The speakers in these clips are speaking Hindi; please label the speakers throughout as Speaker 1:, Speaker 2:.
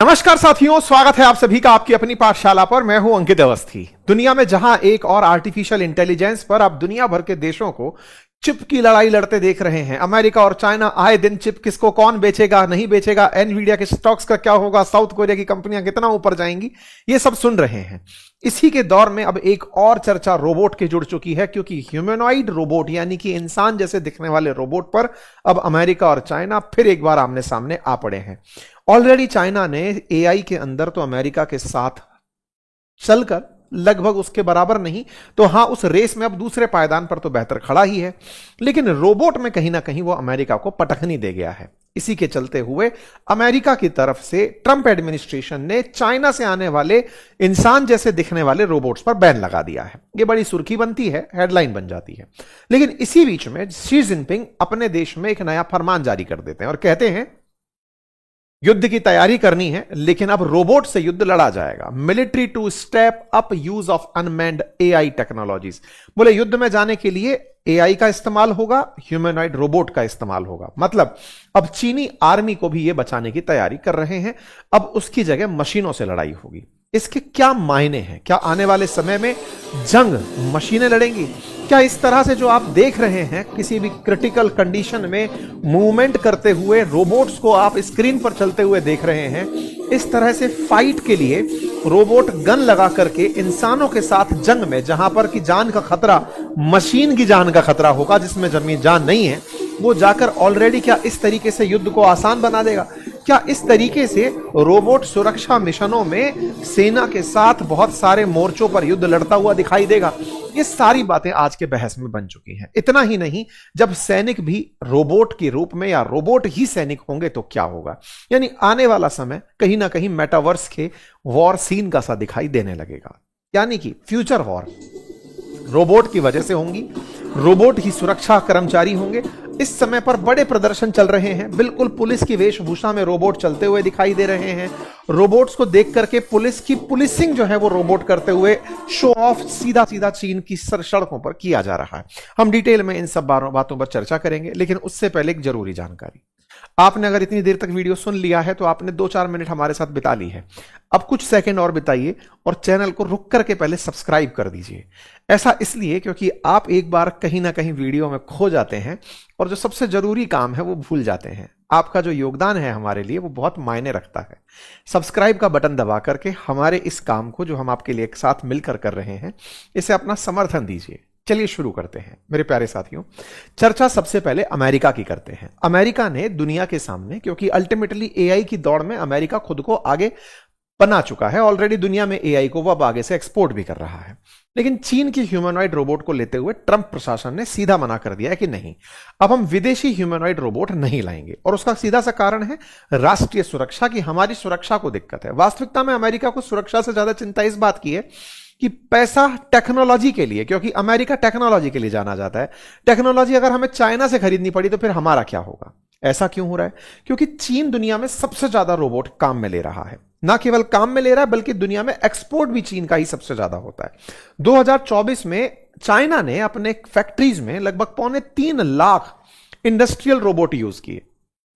Speaker 1: नमस्कार साथियों, स्वागत है आप सभी का आपकी अपनी पाठशाला पर। मैं हूं अंकित अवस्थी। दुनिया में जहां एक और आर्टिफिशियल इंटेलिजेंस पर अब दुनिया भर के देशों को चिप की लड़ाई लड़ते देख रहे हैं। अमेरिका और चाइना आए दिन चिप किसको कौन बेचेगा नहीं बेचेगा, एनवीडिया के स्टॉक्स का क्या होगा, साउथ कोरिया की कंपनियां कितना ऊपर जाएंगी, ये सब सुन रहे हैं। इसी के दौर में अब एक और चर्चा रोबोट की जुड़ चुकी है, क्योंकि ह्यूमनॉइड रोबोट यानी कि इंसान जैसे दिखने वाले रोबोट पर अब अमेरिका और चाइना फिर एक बार आमने सामने आ पड़े हैं। ऑलरेडी चाइना ने एआई के अंदर तो अमेरिका के साथ चलकर लगभग उसके बराबर नहीं तो हां उस रेस में अब दूसरे पायदान पर तो बेहतर खड़ा ही है, लेकिन रोबोट में कहीं ना कहीं वो अमेरिका को पटखनी दे गया है। इसी के चलते हुए अमेरिका की तरफ से ट्रंप एडमिनिस्ट्रेशन ने चाइना से आने वाले इंसान जैसे दिखने वाले रोबोट्स पर बैन लगा दिया है। ये बड़ी सुर्खी बनती है, हेडलाइन बन जाती है, लेकिन इसी बीच में शी जिनपिंग अपने देश में एक नया फरमान जारी कर देते हैं और कहते हैं युद्ध की तैयारी करनी है, लेकिन अब रोबोट से युद्ध लड़ा जाएगा। Military to step up use of unmanned AI technologies. बोले युद्ध में जाने के लिए एआई का इस्तेमाल होगा, ह्यूमनॉइड रोबोट का इस्तेमाल होगा। मतलब अब चीनी आर्मी को भी ये बचाने की तैयारी कर रहे हैं। अब उसकी जगह मशीनों से लड़ाई होगी। इसके क्या मायने हैं? क्या आने वाले समय में जंग मशीनें लड़ेंगी? क्या इस तरह से जो आप देख रहे हैं किसी भी क्रिटिकल कंडीशन में मूवमेंट करते हुए रोबोट्स को आप स्क्रीन पर चलते हुए देख रहे हैं, इस तरह से फाइट के लिए रोबोट गन लगा करके इंसानों के साथ जंग में, जहां पर कि जान का खतरा मशीन की जान का खतरा होगा, जिसमें जमीन जान नहीं है, वो जाकर ऑलरेडी क्या इस तरीके से युद्ध को आसान बना देगा? क्या इस तरीके से रोबोट सुरक्षा मिशनों में सेना के साथ बहुत सारे मोर्चों पर युद्ध लड़ता हुआ दिखाई देगा? ये सारी बातें आज के बहस में बन चुकी हैं। इतना ही नहीं, जब सैनिक भी रोबोट के रूप में या रोबोट ही सैनिक होंगे तो क्या होगा? यानी आने वाला समय कहीं ना कहीं मेटावर्स के वॉर सीन का सा दिखाई देने लगेगा। यानी कि फ्यूचर वॉर रोबोट की वजह से होंगी, रोबोट ही सुरक्षा कर्मचारी होंगे। इस समय पर बड़े प्रदर्शन चल रहे हैं, बिल्कुल पुलिस की वेशभूषा में रोबोट चलते हुए दिखाई दे रहे हैं। रोबोट्स को देख करके पुलिस की पुलिसिंग जो है वो रोबोट करते हुए शो ऑफ सीधा सीधा चीन की सड़कों पर किया जा रहा है। हम डिटेल में इन सब बातों पर चर्चा करेंगे, लेकिन उससे पहले एक जरूरी जानकारी। आपने अगर इतनी देर तक वीडियो सुन लिया है तो आपने 2-4 मिनट हमारे साथ बिता ली है। अब कुछ सेकंड और बिताइए और चैनल को रुक करके पहले सब्सक्राइब कर दीजिए। ऐसा इसलिए क्योंकि आप एक बार कहीं ना कहीं वीडियो में खो जाते हैं और जो सबसे जरूरी काम है वो भूल जाते हैं। आपका जो योगदान है हमारे लिए वो बहुत मायने रखता है। सब्सक्राइब का बटन दबा करके हमारे इस काम को जो हम आपके लिए एक साथ मिलकर कर रहे हैं, इसे अपना समर्थन दीजिए। चलिए शुरू करते हैं मेरे प्यारे साथियों। चर्चा सबसे पहले अमेरिका की करते हैं। अमेरिका ने दुनिया के सामने, क्योंकि अल्टीमेटली एआई की दौड़ में अमेरिका खुद को आगे बना चुका है, ऑलरेडी दुनिया में एआई को वह आगे से एक्सपोर्ट भी कर रहा है, लेकिन चीन की ह्यूमनॉइड रोबोट को लेते हुए ट्रंप प्रशासन ने सीधा मना कर दिया है कि नहीं, अब हम विदेशी ह्यूमनॉइड रोबोट नहीं लाएंगे। और उसका सीधा सा कारण है राष्ट्रीय सुरक्षा की। हमारी सुरक्षा को दिक्कत है। वास्तविकता में अमेरिका को सुरक्षा से ज्यादा चिंता इस बात की है कि पैसा टेक्नोलॉजी के लिए, क्योंकि अमेरिका टेक्नोलॉजी के लिए जाना जाता है। टेक्नोलॉजी अगर हमें चाइना से खरीदनी पड़ी तो फिर हमारा क्या होगा? ऐसा क्यों हो रहा है? क्योंकि चीन दुनिया में सबसे ज्यादा रोबोट काम में ले रहा है। ना केवल काम में ले रहा है बल्कि दुनिया में एक्सपोर्ट भी चीन का ही सबसे ज्यादा होता है। 2024 में चाइना ने अपने फैक्ट्रीज में लगभग 3.25 लाख इंडस्ट्रियल रोबोट यूज किए,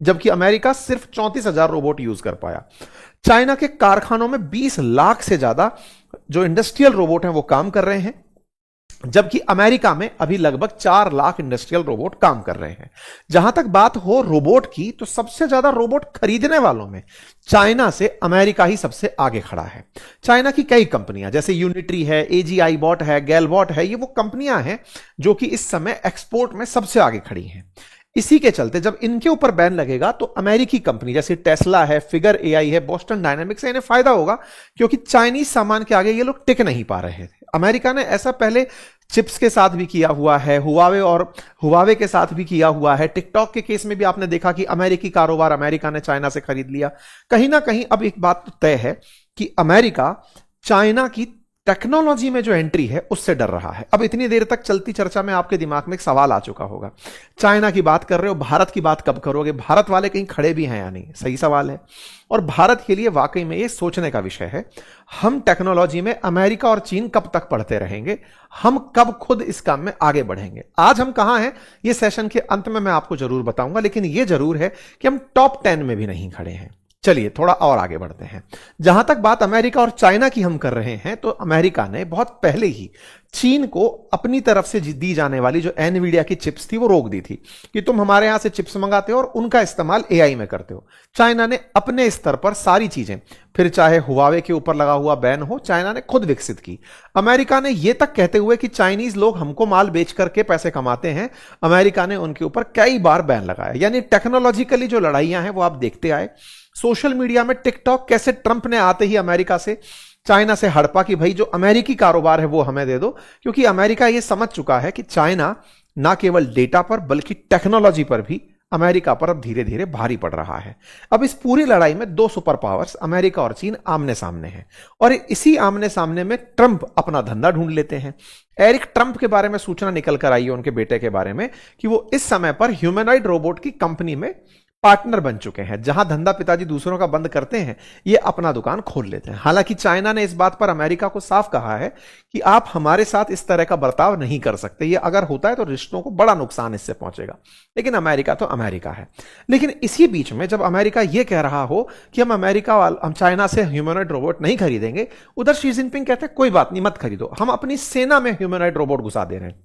Speaker 1: जबकि अमेरिका सिर्फ 34,000 रोबोट यूज कर पाया। चाइना के कारखानों में 20 लाख से ज्यादा जो इंडस्ट्रियल रोबोट हैं वो काम कर रहे हैं, जबकि अमेरिका में अभी लगभग 4 लाख इंडस्ट्रियल रोबोट काम कर रहे हैं। जहां तक बात हो रोबोट की, तो सबसे ज्यादा रोबोट खरीदने वालों में चाइना से अमेरिका ही सबसे आगे खड़ा है। चाइना की कई कंपनियां जैसे यूनिट्री है, एजीआई बॉट है, गैलबॉट है, ये वो कंपनियां हैं जो कि इस समय एक्सपोर्ट में सबसे आगे खड़ी हैं। इसी के चलते जब इनके ऊपर बैन लगेगा तो अमेरिकी कंपनी जैसे टेस्ला है, फिगर एआई है, बोस्टन डायनामिक्स है, इन्हें फायदा होगा, क्योंकि चाइनीज सामान के आगे ये लोग टिक नहीं पा रहे थे। अमेरिका ने ऐसा पहले चिप्स के साथ भी किया हुआ है, हुआवे के साथ भी किया हुआ है। टिकटॉक के केस में भी आपने देखा कि अमेरिकी कारोबार अमेरिका ने चाइना से खरीद लिया। कहीं ना कहीं अब एक बात तो तय है कि अमेरिका चाइना की टेक्नोलॉजी में जो एंट्री है उससे डर रहा है। अब इतनी देर तक चलती चर्चा में आपके दिमाग में एक सवाल आ चुका होगा, चाइना की बात कर रहे हो, भारत की बात कब करोगे? भारत वाले कहीं खड़े भी हैं या नहीं? सही सवाल है, और भारत के लिए वाकई में ये सोचने का विषय है। हम टेक्नोलॉजी में अमेरिका और चीन कब तक पढ़ते रहेंगे? हम कब खुद इस काम में आगे बढ़ेंगे? आज हम कहां हैं ये सेशन के अंत में मैं आपको जरूर बताऊंगा, लेकिन ये जरूर है कि हम टॉप 10 में भी नहीं खड़े हैं। चलिए थोड़ा और आगे बढ़ते हैं। जहां तक बात अमेरिका और चाइना की हम कर रहे हैं, तो अमेरिका ने बहुत पहले ही चीन को अपनी तरफ से दी जाने वाली जो एनवीडिया की चिप्स थी वो रोक दी थी कि तुम हमारे यहां से चिप्स मंगाते हो और उनका इस्तेमाल एआई में करते हो। चाइना ने अपने स्तर पर सारी चीजें, फिर चाहे हुआवे के ऊपर लगा हुआ बैन हो, चाइना ने खुद विकसित की। अमेरिका ने यह तक कहते हुए कि चाइनीज लोग हमको माल बेच करके पैसे कमाते हैं, अमेरिका ने उनके ऊपर कई बार बैन लगाया। यानी टेक्नोलॉजिकली जो लड़ाइयां हैं वो आप देखते आए। सोशल मीडिया में टिकटॉक कैसे ट्रंप ने आते ही अमेरिका से चाइना से हड़पा कि भाई जो अमेरिकी कारोबार है वो हमें दे दो, क्योंकि अमेरिका ये समझ चुका है कि चाइना ना केवल डेटा पर बल्कि टेक्नोलॉजी पर भी अमेरिका पर अब धीरे धीरे भारी पड़ रहा है। अब इस पूरी लड़ाई में दो सुपर पावर्स अमेरिका और चीन आमने सामने हैं और इसी आमने सामने में ट्रंप अपना धंधा ढूंढ लेते हैं। एरिक ट्रंप के बारे में सूचना निकल कर आई है, उनके बेटे के बारे में, कि वो इस समय पर ह्यूमनॉइड रोबोट की कंपनी में पार्टनर बन चुके हैं। जहां धंधा पिताजी दूसरों का बंद करते हैं, ये अपना दुकान खोल लेते हैं। हालांकि चाइना ने इस बात पर अमेरिका को साफ कहा है कि आप हमारे साथ इस तरह का बर्ताव नहीं कर सकते, ये अगर होता है तो रिश्तों को बड़ा नुकसान इससे पहुंचेगा। लेकिन अमेरिका तो अमेरिका है। लेकिन इसी बीच में जब अमेरिका यह कह रहा हो कि हम चाइना से ह्यूमनॉइड रोबोट नहीं खरीदेंगे, उधर शी जिनपिंग कहते हैं कोई बात नहीं, मत खरीदो, हम अपनी सेना में ह्यूमनॉइड रोबोट घुसा दे रहे हैं।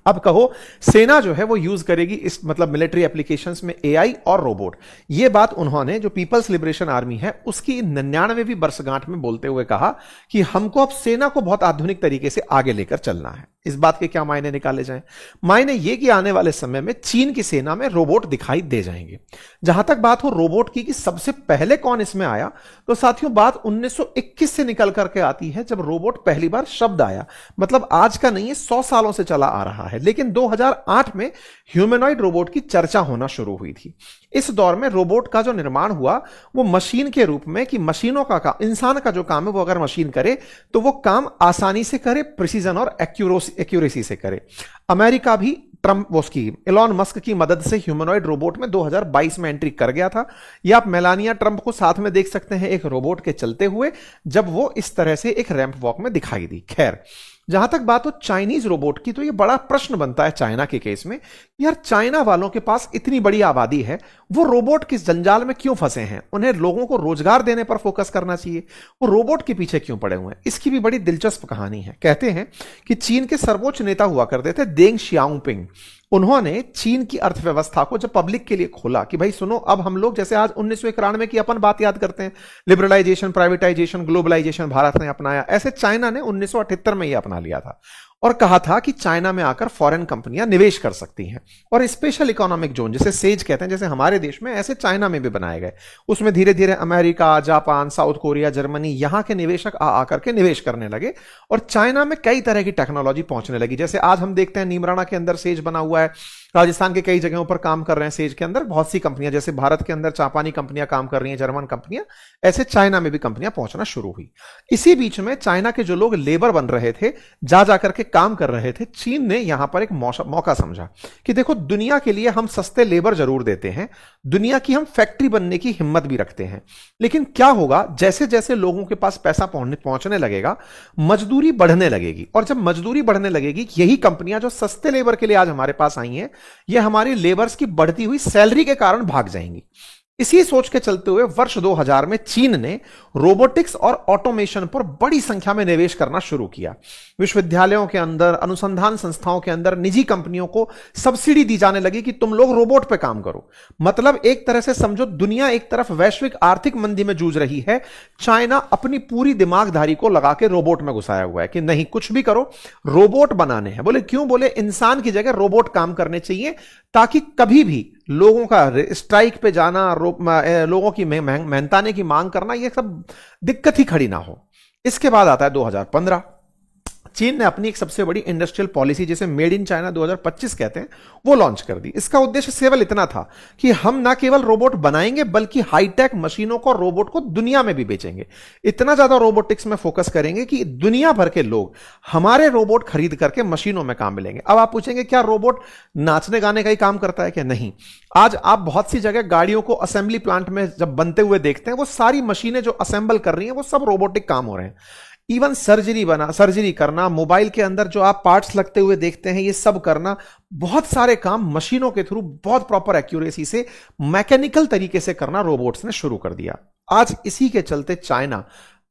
Speaker 1: अब कहो सेना जो है वो यूज करेगी इस मतलब मिलिट्री एप्लीकेशंस में एआई और रोबोट। ये बात उन्होंने जो पीपल्स लिबरेशन आर्मी है उसकी 99वीं वर्षगांठ में बोलते हुए कहा कि हमको अब सेना को बहुत आधुनिक तरीके से आगे लेकर चलना है। इस बात के क्या मायने निकाले जाएं? मायने ये कि आने वाले समय में चीन की सेना में रोबोट दिखाई दे जाएंगे। जहां तक बात हो रोबोट की कि सबसे पहले कौन इसमें आया, तो साथियों बात 1921 से निकल करके आती है जब रोबोट पहली बार शब्द आया। मतलब आज का नहीं है, 100 सालों से चला आ रहा है। लेकिन 2008 में ह्यूमनॉइड रोबोट की चर्चा होना शुरू हुई थी। इस दौर में रोबोट का जो निर्माण हुआ वो मशीन के रूप में, कि मशीनों का काम, इंसान का जो काम है वो अगर मशीन करे तो वो काम आसानी से करे, प्रिसीजन और एक्यूरेसी से करे। अमेरिका भी एलॉन मस्क की मदद से ह्यूमनॉइड रोबोट में 2022 में एंट्री कर गया था। या आप मेलानिया ट्रंप को साथ में देख सकते हैं एक रोबोट के चलते हुए, जब वो इस तरह से एक रैंप वॉक में दिखाई दी। खैर, जहां तक बात हो चाइनीज रोबोट की, तो यह बड़ा प्रश्न बनता है चाइना के केस में, यार चाइना वालों के पास इतनी बड़ी आबादी है, वो रोबोट किस जंजाल में क्यों फंसे हैं? उन्हें लोगों को रोजगार देने पर फोकस करना चाहिए, वो रोबोट के पीछे क्यों पड़े हुए हैं? इसकी भी बड़ी दिलचस्प कहानी है। कहते हैं कि चीन के सर्वोच्च नेता हुआ करते थे देंग शियाओपिंग। उन्होंने चीन की अर्थव्यवस्था को जब पब्लिक के लिए खोला कि भाई सुनो, अब हम लोग जैसे आज 1991 की अपन बात याद करते हैं, लिबरलाइजेशन, प्राइवेटाइजेशन, ग्लोबलाइजेशन भारत ने अपनाया, ऐसे चाइना ने 1978 में यह अपना लिया था और कहा था कि चाइना में आकर फॉरेन कंपनियां निवेश कर सकती हैं। और स्पेशल इकोनॉमिक जोन जिसे सेज कहते हैं, जैसे हमारे देश में, ऐसे चाइना में भी बनाए गए। उसमें धीरे धीरे America, Japan, south Korea, Germany, यहां के निवेशक आकर के निवेश करने लगे और चाइना में कई तरह की टेक्नोलॉजी पहुंचने लगी। जैसे आज हम देखते हैं नीमराना के अंदर सेज बना हुआ है, राजस्थान के कई जगहों पर काम कर रहे हैं सेज के अंदर बहुत सी कंपनियां, जैसे भारत के अंदर जापानी कंपनियां काम कर रही हैं, जर्मन कंपनियां, ऐसे चाइना में भी कंपनियां पहुंचना शुरू हुई। इसी बीच में चाइना के जो लोग लेबर बन रहे थे, जा करके काम कर रहे थे, चीन ने यहां पर एक मौका समझा कि देखो दुनिया के लिए हम सस्ते लेबर जरूर देते हैं, दुनिया की हम फैक्ट्री बनने की हिम्मत भी रखते हैं, लेकिन क्या होगा जैसे जैसे लोगों के पास पैसा पहुंचने लगेगा, मजदूरी बढ़ने लगेगी। और जब मजदूरी बढ़ने लगेगी, यही कंपनियां जो सस्ते लेबर के लिए आज हमारे पास आई हैं, ये हमारी लेबर्स की बढ़ती हुई सैलरी के कारण भाग जाएंगी। इसी सोच के चलते हुए वर्ष 2000 में चीन ने रोबोटिक्स और ऑटोमेशन पर बड़ी संख्या में निवेश करना शुरू किया। विश्वविद्यालयों के अंदर, अनुसंधान संस्थाओं के अंदर निजी कंपनियों को सब्सिडी दी जाने लगी कि तुम लोग रोबोट पे काम करो। मतलब एक तरह से समझो, दुनिया एक तरफ वैश्विक आर्थिक मंदी में जूझ रही है, चाइना अपनी पूरी दिमागधारी को लगा के रोबोट में घुसाया हुआ है कि नहीं कुछ भी करो, रोबोट बनाने हैं। बोले क्यों? बोले इंसान की जगह रोबोट काम करने चाहिए, ताकि कभी भी लोगों का स्ट्राइक पे जाना, लोगों की मेहनताने की मांग करना, यह सब दिक्कत ही खड़ी ना हो। इसके बाद आता है 2015। चीन ने अपनी एक सबसे बड़ी इंडस्ट्रियल पॉलिसी, जिसे मेड इन चाइना 2025 कहते हैं, वो लॉन्च कर दी। इसका उद्देश्य केवल इतना था कि हम ना केवल रोबोट बनाएंगे बल्कि हाईटेक मशीनों को, रोबोट को दुनिया में भी बेचेंगे। इतना ज्यादा रोबोटिक्स में फोकस करेंगे कि दुनिया भर के लोग हमारे रोबोट खरीद करके मशीनों में काम मिलेंगे। अब आप पूछेंगे क्या रोबोट नाचने गाने का ही काम करता है क्या? नहीं। आज आप बहुत सी जगह गाड़ियों को असेंबली प्लांट में जब बनते हुए देखते हैं, वो सारी मशीनें जो असेंबल कर रही हैं वो सब रोबोटिक काम हो रहे हैं। इवन सर्जरी करना, मोबाइल के अंदर जो आप पार्ट्स लगते हुए देखते हैं, ये सब करना, बहुत सारे काम मशीनों के थ्रू बहुत प्रॉपर एक्यूरेसी से मैकेनिकल तरीके से करना रोबोट्स ने शुरू कर दिया। आज इसी के चलते चाइना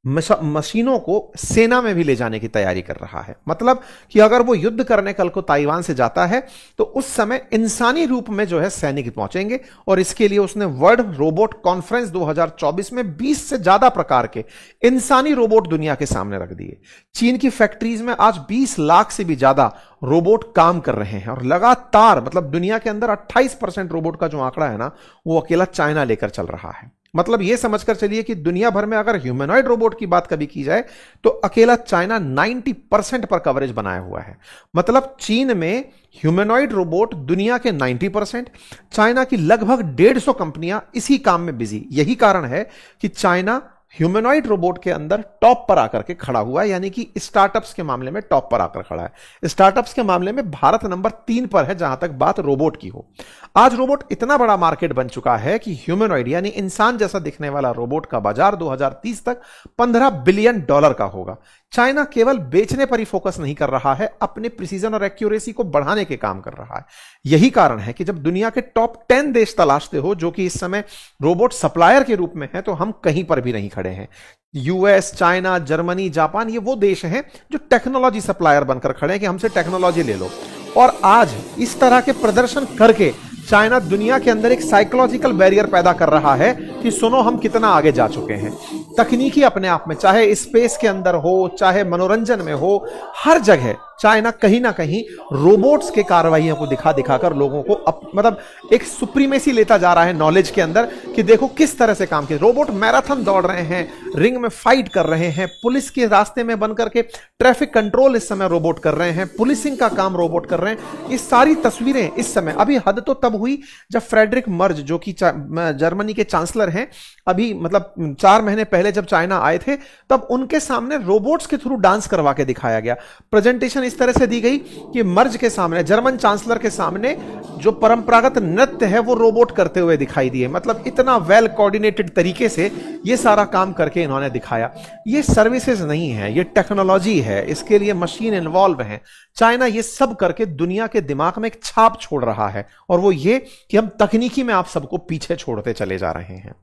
Speaker 1: मशीनों को सेना में भी ले जाने की तैयारी कर रहा है। मतलब कि अगर वो युद्ध करने कल को ताइवान से जाता है तो उस समय इंसानी रूप में जो है सैनिक पहुंचेंगे, और इसके लिए उसने वर्ल्ड रोबोट कॉन्फ्रेंस 2024 में 20 से ज्यादा प्रकार के इंसानी रोबोट दुनिया के सामने रख दिए। चीन की फैक्ट्रीज में आज 20 लाख से भी ज्यादा रोबोट काम कर रहे हैं, और लगातार मतलब दुनिया के अंदर 28% रोबोट का जो आंकड़ा है ना, वो अकेला चाइना लेकर चल रहा है। मतलब यह समझकर चलिए कि दुनिया भर में अगर ह्यूमनॉइड रोबोट की बात कभी की जाए तो अकेला चाइना 90% पर कवरेज बनाया हुआ है। मतलब चीन में ह्यूमनॉइड रोबोट दुनिया के 90%, चाइना की लगभग 150 कंपनियां इसी काम में बिजी। यही कारण है कि चाइना ह्यूमनॉइड रोबोट के अंदर टॉप पर आकर के खड़ा हुआ है, यानी कि स्टार्टअप्स के मामले में टॉप पर आकर खड़ा है। स्टार्टअप्स के मामले में भारत नंबर 3 पर है जहां तक बात रोबोट की हो। आज रोबोट इतना बड़ा मार्केट बन चुका है कि ह्यूमनॉइड यानी इंसान जैसा दिखने वाला रोबोट का बाजार 2030 तक $15 बिलियन का होगा। चाइना केवल बेचने पर ही फोकस नहीं कर रहा है, अपने प्रिसीजन और एक्यूरेसी को बढ़ाने के काम कर रहा है। यही कारण है कि जब दुनिया के टॉप 10 देश तलाशते हो जो कि इस समय रोबोट सप्लायर के रूप में है, तो हम कहीं पर भी नहीं खड़े हैं। यूएस, चाइना, जर्मनी, जापान, ये वो देश हैं जो टेक्नोलॉजी सप्लायर बनकर खड़े हैं कि हमसे टेक्नोलॉजी ले लो। और आज इस तरह के प्रदर्शन करके चाइना दुनिया के अंदर एक साइकोलॉजिकल बैरियर पैदा कर रहा है कि सुनो हम कितना आगे जा चुके हैं। तकनीकी अपने आप में, चाहे स्पेस के अंदर हो, चाहे मनोरंजन में हो, हर जगह चाइना कहीं ना कहीं रोबोट्स के कार्रवाइयों को दिखा दिखाकर लोगों को मतलब एक सुप्रीमेसी लेता जा रहा है नॉलेज के अंदर कि देखो किस तरह से काम किया। रोबोट मैराथन दौड़ रहे हैं, रिंग में फाइट कर रहे हैं, पुलिस के रास्ते में बनकर के ट्रैफिक कंट्रोल इस समय रोबोट कर रहे हैं, पुलिसिंग का काम रोबोट कर रहे हैं। ये सारी तस्वीरें इस समय, अभी हद तो तब हुई जब फ्रेडरिक मर्ज जो कि जर्मनी के चांसलर हैं, अभी मतलब 4 महीने पहले जब चाइना आए थे, तब उनके सामने रोबोट्स के थ्रू डांस करवा के दिखाया गया। प्रेजेंटेशन इस तरह से दी गई कि मर्ज के सामने, जर्मन चांसलर के सामने जो परंपरागत नृत्य है वो रोबोट करते हुए दिखाई दिए। मतलब इतना वेल कोऑर्डिनेटेड तरीके से ये सारा काम करके इन्होंने दिखाया। ये सर्विसेज नहीं है, ये टेक्नोलॉजी है, इसके लिए मशीन इन्वॉल्व है। चाइना ये सब करके दुनिया के दिमाग में एक छाप छोड़ रहा है, और वो ये कि हम तकनीकी में आप सबको पीछे छोड़ते चले जा रहे हैं।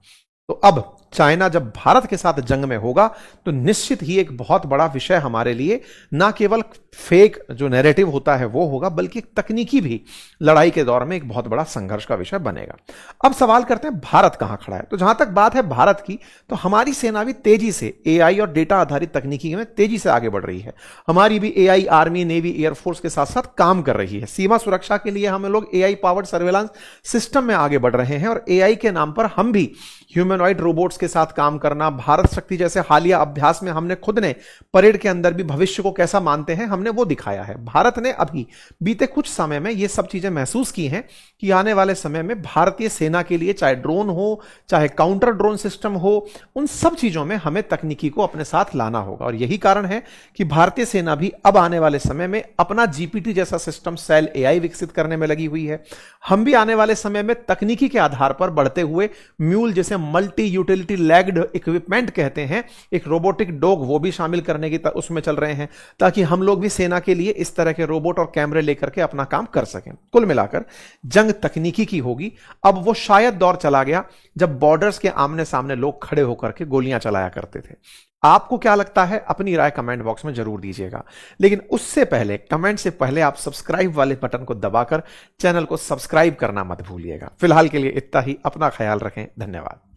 Speaker 1: तो अब चाइना जब भारत के साथ जंग में होगा तो निश्चित ही एक बहुत बड़ा विषय हमारे लिए, ना केवल फेक जो नैरेटिव होता है वो होगा, बल्कि तकनीकी भी लड़ाई के दौर में एक बहुत बड़ा संघर्ष का विषय बनेगा। अब सवाल करते हैं भारत कहां खड़ा है। तो जहां तक बात है भारत की, तो हमारी सेना भी तेजी से एआई और डेटा आधारित तकनीकी में तेजी से आगे बढ़ रही है। हमारी भी एआई आर्मी, नेवी, एयरफोर्स के साथ साथ काम कर रही है। सीमा सुरक्षा के लिए हम लोग एआई पावर्ड सर्वेलांस सिस्टम में आगे बढ़ रहे हैं, और एआई के नाम पर हम भी ह्यूमनॉइड रोबोट्स के साथ काम करना, भारत शक्ति जैसे हालिया अभ्यास में हमने खुद ने परेड के अंदर भी भविष्य को कैसा मानते हैं हमने वो दिखाया है। भारत ने अभी बीते कुछ समय में ये सब चीजें महसूस की हैं कि आने वाले समय में भारतीय सेना के लिए चाहे ड्रोन हो, चाहे काउंटर ड्रोन सिस्टम हो, उन सब चीजों में हमें तकनीकी को अपने साथ लाना होगा। और यही कारण है कि भारतीय सेना भी अब आने वाले समय में अपना जीपीटी जैसा सिस्टम सेल एआई विकसित करने में लगी हुई है। हम भी आने वाले समय में तकनीकी के आधार पर बढ़ते हुए म्यूल जैसे मल्टी यूटिलिटी लेग्ड इक्विपमेंट कहते हैं, एक रोबोटिक डॉग, वो भी शामिल करने की उसमें चल रहे हैं, ताकि हम लोग भी सेना के लिए इस तरह के रोबोट और कैमरे लेकर के अपना काम कर सकें। कुल मिलाकर जंग तकनीकी की होगी। अब वो शायद दौर चला गया जब बॉर्डर्स के आमने सामने लोग खड़े होकर के गोलियां चलाया करते थे। आपको क्या लगता है? अपनी राय कमेंट बॉक्स में जरूर दीजिएगा। लेकिन उससे पहले, कमेंट से पहले आप सब्सक्राइब वाले बटन को दबाकर चैनल को सब्सक्राइब करना मत भूलिएगा। फिलहाल के लिए इतना ही। अपना ख्याल रखें। धन्यवाद।